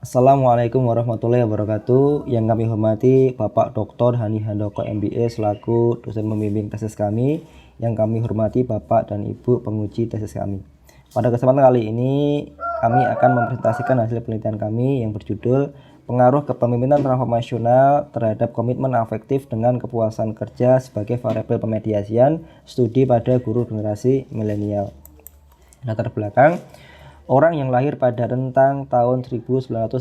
Assalamualaikum warahmatullahi wabarakatuh. Yang kami hormati Bapak Dr. Hani Handoko MBA selaku dosen pembimbing tesis kami. Yang kami hormati Bapak dan Ibu penguji tesis kami. Pada kesempatan kali ini kami akan mempresentasikan hasil penelitian kami yang berjudul Pengaruh Kepemimpinan Transformasional terhadap Komitmen Afektif dengan Kepuasan Kerja sebagai Variabel Pemediasian Studi pada Guru Generasi Milenial. Latar belakang, orang yang lahir pada rentang tahun 1985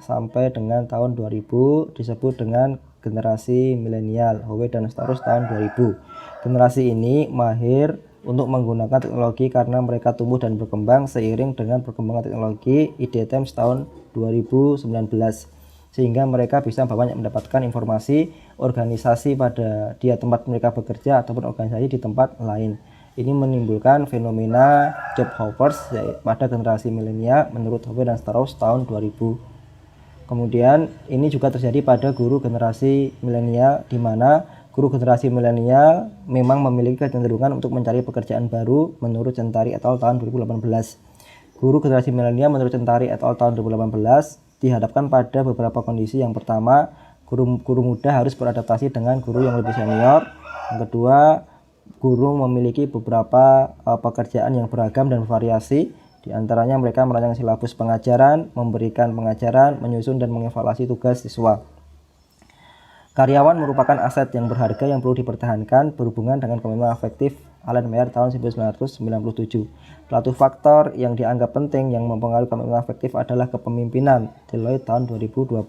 sampai dengan tahun 2000 disebut dengan generasi milenial, HW dan seterusnya tahun 2000. Generasi ini mahir untuk menggunakan teknologi karena mereka tumbuh dan berkembang seiring dengan perkembangan teknologi IDTM tahun 2019, sehingga mereka bisa banyak mendapatkan informasi organisasi pada tempat mereka bekerja ataupun organisasi di tempat lain. Ini menimbulkan fenomena job hoppers pada generasi milenial menurut Hopper dan Strauss tahun 2000. Kemudian ini juga terjadi pada guru generasi milenial, di mana guru generasi milenial memang memiliki kecenderungan untuk mencari pekerjaan baru menurut Centari et al. Tahun 2018. Guru generasi milenial menurut Centari et al. Tahun 2018 dihadapkan pada beberapa kondisi. Yang pertama, guru muda harus beradaptasi dengan guru yang lebih senior. Yang kedua, guru memiliki beberapa pekerjaan yang beragam dan bervariasi. Di antaranya mereka merancang silabus pengajaran, memberikan pengajaran, menyusun dan mengevaluasi tugas siswa. Karyawan merupakan aset yang berharga yang perlu dipertahankan berhubungan dengan komitmen afektif. Allen Meyer tahun 1997. Suatu faktor yang dianggap penting yang mempengaruhi komitmen afektif adalah kepemimpinan. Deloitte tahun 2020.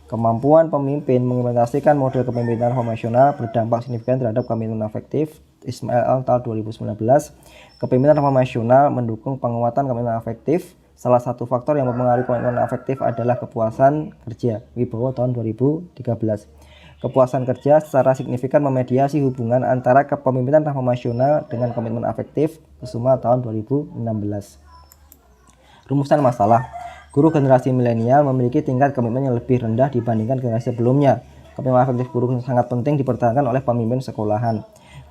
Kemampuan pemimpin mengimplementasikan model kepemimpinan transformasional berdampak signifikan terhadap komitmen afektif. Ismail tahun 2019. Kepemimpinan transformasional mendukung penguatan komitmen afektif. Salah satu faktor yang mempengaruhi komitmen afektif adalah kepuasan kerja. Wibowo tahun 2013. Kepuasan kerja secara signifikan memediasi hubungan antara kepemimpinan transformasional dengan komitmen afektif. Kusuma tahun 2016. Rumusan masalah. Guru generasi milenial memiliki tingkat komitmen yang lebih rendah dibandingkan generasi sebelumnya. Komitmen afektif guru sangat penting dipertahankan oleh pemimpin sekolahan.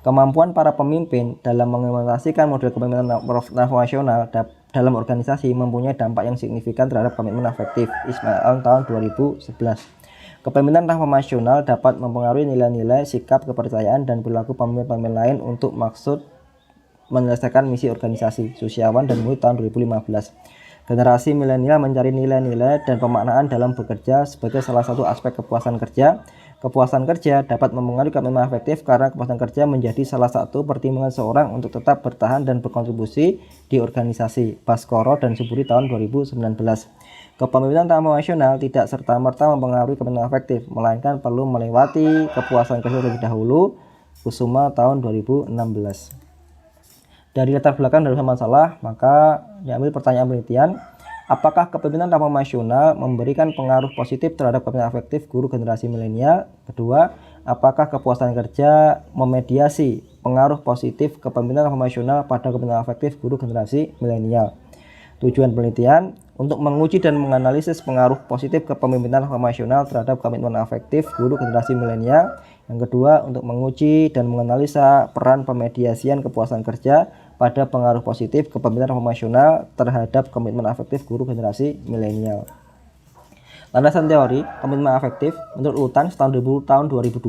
Kemampuan para pemimpin dalam mengimplementasikan model kepemimpinan transformasional dalam organisasi mempunyai dampak yang signifikan terhadap komitmen afektif. Ismail tahun 2011. Kepemimpinan transformasional dapat mempengaruhi nilai-nilai, sikap, kepercayaan, dan perilaku pemimpin-pemimpin lain untuk maksud menyelesaikan misi organisasi. Susiawan dan Muid tahun 2015. Generasi milenial mencari nilai-nilai dan pemaknaan dalam bekerja sebagai salah satu aspek kepuasan kerja. Kepuasan kerja dapat mempengaruhi komitmen afektif karena kepuasan kerja menjadi salah satu pertimbangan seorang untuk tetap bertahan dan berkontribusi di organisasi. Baskoro dan Suburi tahun 2019. Kepemimpinan transformasional tidak serta-merta mempengaruhi komitmen afektif, melainkan perlu melewati kepuasan kerja terlebih dahulu. Kusuma tahun 2016. Dari latar belakang dari masalah, maka diambil pertanyaan penelitian. Apakah kepemimpinan transformasional memberikan pengaruh positif terhadap komitmen afektif guru generasi milenial? Kedua, apakah kepuasan kerja memediasi pengaruh positif kepemimpinan transformasional pada komitmen afektif guru generasi milenial? Tujuan penelitian untuk menguji dan menganalisis pengaruh positif kepemimpinan transformasional terhadap komitmen afektif guru generasi milenial. Yang kedua, untuk menguji dan menganalisa peran pemediasian kepuasan kerja pada pengaruh positif kepemimpinan transformasional terhadap komitmen afektif guru generasi milenial. Landasan teori komitmen afektif menurut Utan tahun 2002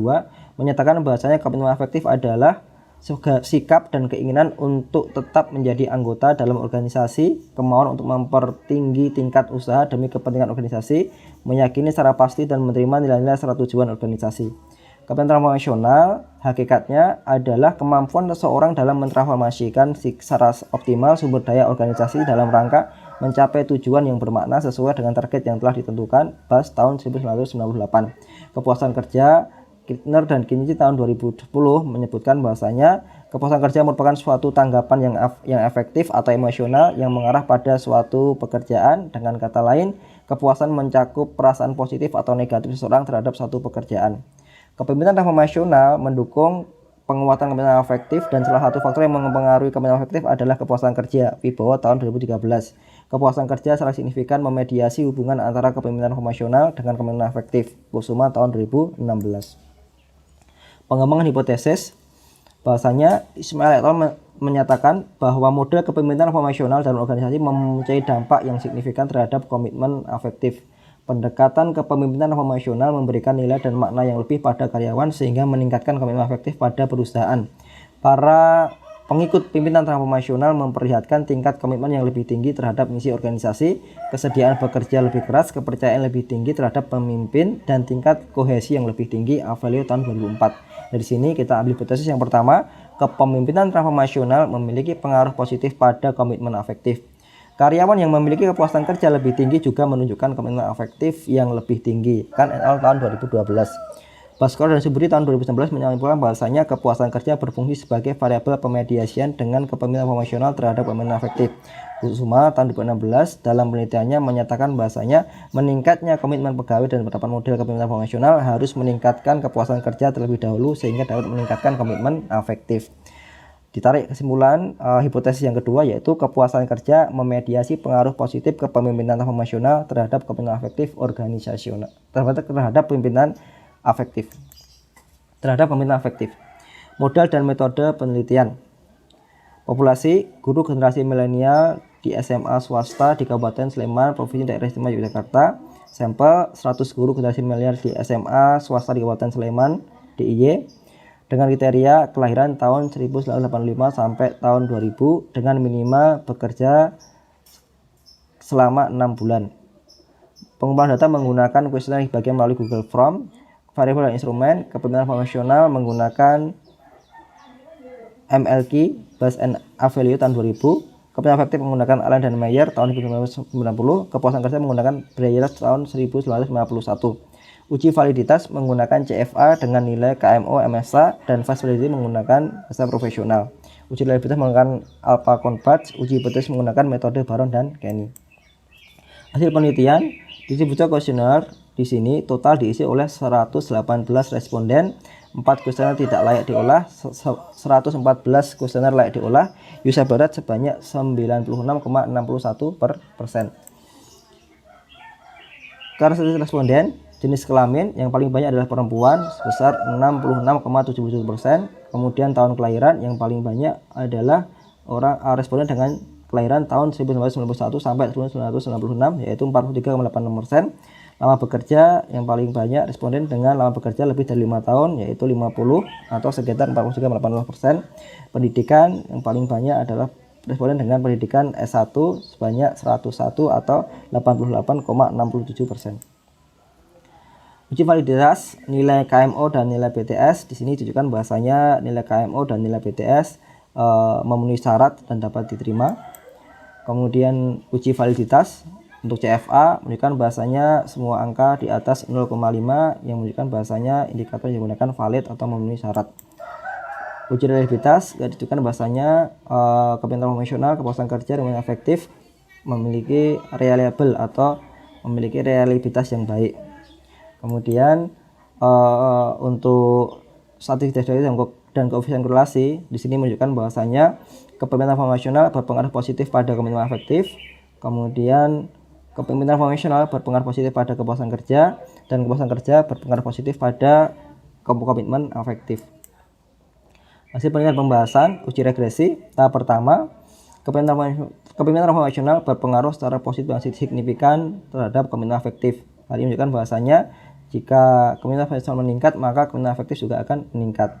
menyatakan bahwasanya komitmen afektif adalah sikap dan keinginan untuk tetap menjadi anggota dalam organisasi, kemauan untuk mempertinggi tingkat usaha demi kepentingan organisasi, meyakini secara pasti dan menerima nilai-nilai serta tujuan organisasi. Kepemimpinan transformasional hakikatnya adalah kemampuan seseorang dalam mentransformasikan secara optimal sumber daya organisasi dalam rangka mencapai tujuan yang bermakna sesuai dengan target yang telah ditentukan. Bas tahun 1998. Kepuasan kerja Kirtner dan Kinji tahun 2010 menyebutkan bahwasanya kepuasan kerja merupakan suatu tanggapan yang efektif atau emosional yang mengarah pada suatu pekerjaan. Dengan kata lain, kepuasan mencakup perasaan positif atau negatif seseorang terhadap suatu pekerjaan. Kepemimpinan transformasional mendukung penguatan kepemimpinan afektif dan salah satu faktor yang mempengaruhi kepemimpinan afektif adalah kepuasan kerja. Wibowo tahun 2013. Kepuasan kerja secara signifikan memediasi hubungan antara kepemimpinan transformasional dengan kepemimpinan afektif. Kusuma tahun 2016. Pengembangan hipotesis. Bahwasanya Ismail et al. Menyatakan bahwa model kepemimpinan formasional dalam organisasi mempunyai dampak yang signifikan terhadap komitmen afektif. Pendekatan kepemimpinan formasional memberikan nilai dan makna yang lebih pada karyawan sehingga meningkatkan komitmen afektif pada perusahaan. Para pengikut pimpinan transformasional memperlihatkan tingkat komitmen yang lebih tinggi terhadap misi organisasi, kesediaan bekerja lebih keras, kepercayaan lebih tinggi terhadap pemimpin, dan tingkat kohesi yang lebih tinggi. Avalio tahun 2004. Dari sini kita ambil hipotesis yang pertama, kepemimpinan transformasional memiliki pengaruh positif pada komitmen afektif. Karyawan yang memiliki kepuasan kerja lebih tinggi juga menunjukkan komitmen afektif yang lebih tinggi. Kan et al. Tahun 2012. Baskoro dan Subudi tahun 2019 menyimpulkan bahwasanya kepuasan kerja berfungsi sebagai variabel pemediasian dengan kepemimpinan formasional terhadap komitmen afektif. Kusuma tahun 2016 dalam penelitiannya menyatakan bahwasanya meningkatnya komitmen pegawai dan penerapan model kepemimpinan formasional harus meningkatkan kepuasan kerja terlebih dahulu sehingga dapat meningkatkan komitmen afektif. Ditarik kesimpulan hipotesis yang kedua, yaitu kepuasan kerja memediasi pengaruh positif kepemimpinan formasional terhadap komitmen afektif organisasional, terhadap pimpinan afektif. Modal dan metode penelitian. Populasi guru generasi milenial di SMA swasta di Kabupaten Sleman, Provinsi Daerah Istimewa Yogyakarta. Sampel 100 guru generasi milenial di SMA swasta di Kabupaten Sleman DIY dengan kriteria kelahiran tahun 1985 sampai tahun 2000 dengan minimal bekerja selama 6 bulan. Pengumpulan data menggunakan kuesioner bagian melalui Google Form. Variabel dan instrumen kepemimpinan formasional menggunakan MLK Bass and Avalio tahun 2000. Kepemimpinan afektif menggunakan Allen dan Meyer tahun 1990. Kepuasan kerja menggunakan Breyer tahun 1951. Uji validitas menggunakan CFA dengan nilai KMO MSA dan Fast Validity menggunakan bahasa profesional. Uji reliabilitas menggunakan Alpha Converge. Uji hipotesis menggunakan metode Baron dan Kenny. Hasil penelitian distribusi kuesioner di sini total diisi oleh 118 responden. 4 kuesioner tidak layak diolah, 114 kuesioner layak diolah. User berat sebanyak 96,61%. Karakteristik responden, jenis kelamin yang paling banyak adalah perempuan sebesar 66,77%. Kemudian tahun kelahiran yang paling banyak adalah responden dengan kelahiran tahun 1991 sampai 1996 yaitu 43,86%. Lama bekerja yang paling banyak responden dengan lama bekerja lebih dari 5 tahun yaitu 50 atau sekitar 43,80%. Pendidikan yang paling banyak adalah responden dengan pendidikan S1 sebanyak 101 atau 88,67%. Uji validitas nilai KMO dan nilai BTS. Di sini tunjukkan bahasanya nilai KMO dan nilai BTS memenuhi syarat dan dapat diterima. Kemudian uji validitas untuk CFA menunjukkan bahasanya semua angka di atas 0,5 yang menunjukkan bahasanya indikator yang digunakan valid atau memenuhi syarat. Uji reliabilitas menunjukkan bahasanya kepemimpinan formasional, kepuasan kerja dan efektif memiliki reliable atau memiliki reliabilitas yang baik. Kemudian untuk statistik dan koefisien korelasi di sini menunjukkan bahwasanya kepemimpinan formasional berpengaruh positif pada komitmen afektif. Kemudian kepemimpinan formasional berpengaruh positif pada kepuasan kerja dan kepuasan kerja berpengaruh positif pada komitmen afektif. Hasil penelitian pembahasan uji regresi tahap pertama, kepemimpinan formasional berpengaruh secara positif dan signifikan terhadap komitmen afektif. Hal ini menunjukkan bahwasanya jika kepemimpinan formasional meningkat maka komitmen afektif juga akan meningkat.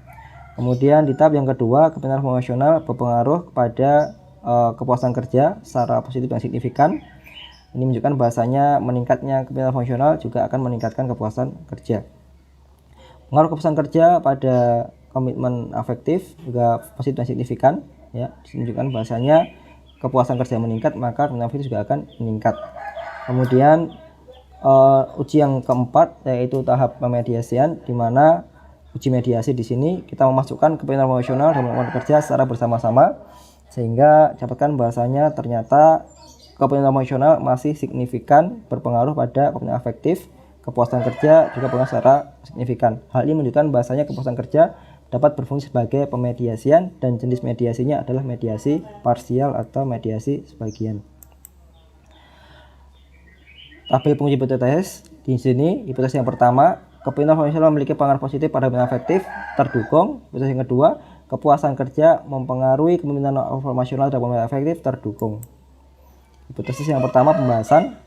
Kemudian di tahap yang kedua, kepemimpinan formasional berpengaruh kepada kepuasan kerja secara positif dan signifikan. Ini menunjukkan bahasanya meningkatnya kepemimpinan fungsional juga akan meningkatkan kepuasan kerja. Pengaruh kepuasan kerja pada komitmen afektif juga positif dan signifikan. Ya, menunjukkan bahasanya kepuasan kerja meningkat maka komitmen afektif juga akan meningkat. Kemudian uji yang keempat yaitu tahap pemediasian, di mana uji mediasi di sini kita memasukkan kepemimpinan fungsional dan komitmen kerja secara bersama-sama sehingga dapatkan bahasanya ternyata kepemimpinan fungsional masih signifikan berpengaruh pada komitmen afektif, kepuasan kerja juga berpengaruh secara signifikan. Hal ini menunjukkan bahasanya kepuasan kerja dapat berfungsi sebagai pemediasian dan jenis mediasinya adalah mediasi parsial atau mediasi sebagian. Tabel penguji hipotesis di sini, hipotesis yang pertama, kepemimpinan fungsional memiliki pengaruh positif pada komitmen afektif, terdukung. Hipotesis yang kedua, kepuasan kerja mempengaruhi kepemimpinan transformasional dan pemimpinan efektif terdukung. Hipotesis yang pertama, pembahasan.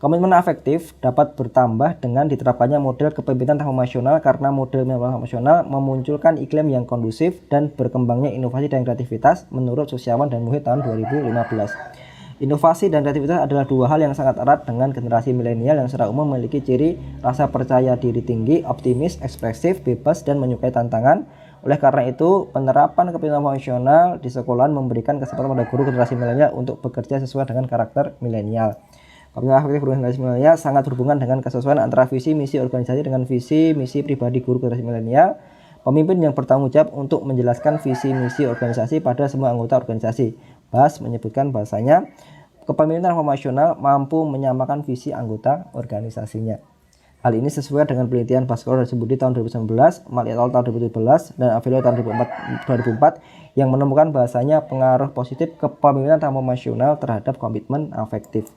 Komitmen afektif dapat bertambah dengan diterapkannya model kepemimpinan transformasional karena model transformasional memunculkan iklim yang kondusif dan berkembangnya inovasi dan kreativitas menurut Susyawan dan Muhid tahun 2015. Inovasi dan kreativitas adalah dua hal yang sangat erat dengan generasi milenial yang secara umum memiliki ciri rasa percaya diri tinggi, optimis, ekspresif, bebas, dan menyukai tantangan. Oleh karena itu, penerapan kepemimpinan transformasional di sekolahan memberikan kesempatan pada guru generasi milenial untuk bekerja sesuai dengan karakter milenial. Kepemimpinan efektif guru generasi milenial sangat berhubungan dengan kesesuaian antara visi misi organisasi dengan visi misi pribadi guru generasi milenial. Pemimpin yang bertanggung jawab untuk menjelaskan visi misi organisasi pada semua anggota organisasi. Bas menyebutkan bahasanya kepemimpinan transformasional mampu menyamakan visi anggota organisasinya. Hal ini sesuai dengan penelitian Baskoro dan Sembudi tahun 2019, Mal et al. Tahun 2017, dan Avelio tahun 2004 yang menemukan bahasanya pengaruh positif kepemimpinan transformasional terhadap komitmen afektif.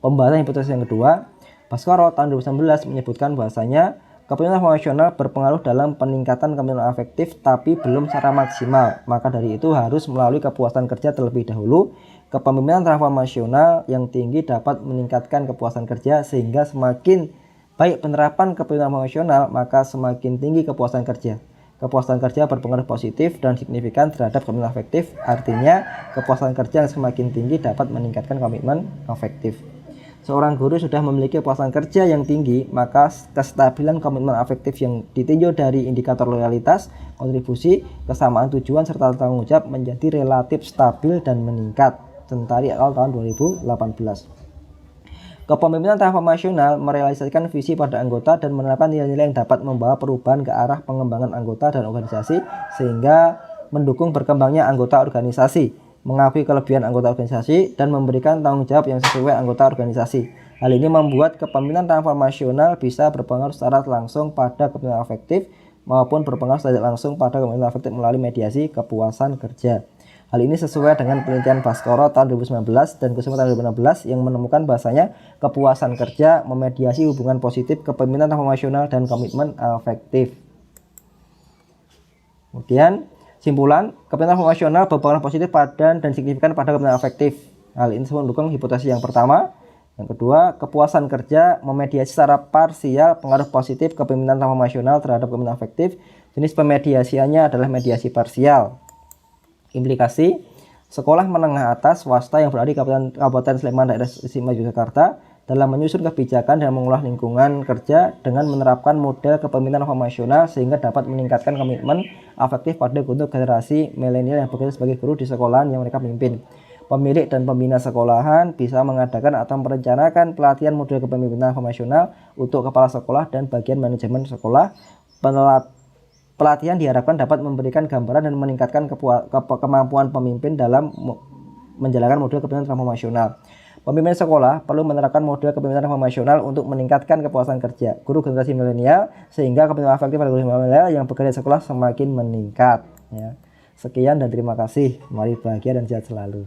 Pembahasan hipotesis yang kedua, Baskoro tahun 2019 menyebutkan bahasanya kepemimpinan transformasional berpengaruh dalam peningkatan kepemimpinan afektif tapi belum secara maksimal. Maka dari itu harus melalui kepuasan kerja terlebih dahulu. Kepemimpinan transformasional yang tinggi dapat meningkatkan kepuasan kerja sehingga semakin baik penerapan kepemimpinan transformasional maka semakin tinggi kepuasan kerja. Kepuasan kerja berpengaruh positif dan signifikan terhadap kepemimpinan afektif. Artinya kepuasan kerja yang semakin tinggi dapat meningkatkan komitmen afektif. Seorang guru sudah memiliki kepuasan kerja yang tinggi, maka kestabilan komitmen afektif yang ditinjau dari indikator loyalitas, kontribusi, kesamaan tujuan, serta tanggung jawab menjadi relatif stabil dan meningkat. Sentari et al. Tahun 2018. Kepemimpinan transformasional merealisasikan visi pada anggota dan menerapkan nilai-nilai yang dapat membawa perubahan ke arah pengembangan anggota dan organisasi sehingga mendukung berkembangnya anggota organisasi, mengakui kelebihan anggota organisasi, dan memberikan tanggung jawab yang sesuai anggota organisasi. Hal ini membuat kepemimpinan transformasional bisa berpengaruh secara langsung pada kepemimpinan afektif maupun berpengaruh secara langsung pada kepemimpinan afektif melalui mediasi kepuasan kerja. Hal ini sesuai dengan penelitian Baskoro tahun 2019 dan Kusuma tahun 2016 yang menemukan bahasanya kepuasan kerja memediasi hubungan positif kepemimpinan transformasional dan komitmen afektif. Kemudian simpulan, kepemimpinan transformasional berpengaruh positif dan signifikan pada kepemimpinan afektif. Hal ini mendukung hipotesis yang pertama. Yang kedua, kepuasan kerja memediasi secara parsial pengaruh positif kepemimpinan transformasional terhadap kepemimpinan afektif. Jenis pemediasiannya adalah mediasi parsial. Implikasi, sekolah menengah atas swasta yang berada di Kabupaten Sleman Daerah Istimewa Yogyakarta dalam menyusun kebijakan dan mengolah lingkungan kerja dengan menerapkan model kepemimpinan transformasional sehingga dapat meningkatkan komitmen afektif pada untuk generasi milenial yang bekerja sebagai guru di sekolahan yang mereka pimpin. Pemilik dan pembina sekolahan bisa mengadakan atau merencanakan pelatihan model kepemimpinan transformasional untuk kepala sekolah dan bagian manajemen sekolah. Pelatihan diharapkan dapat memberikan gambaran dan meningkatkan kemampuan pemimpin dalam menjalankan model kepemimpinan transformasional. Pemimpin sekolah perlu menerapkan model kepemimpinan transformasional untuk meningkatkan kepuasan kerja guru generasi milenial sehingga kepemimpinan afektif pada guru milenial yang bekerja di sekolah semakin meningkat. Ya. Sekian dan terima kasih. Mari bahagia dan sehat selalu.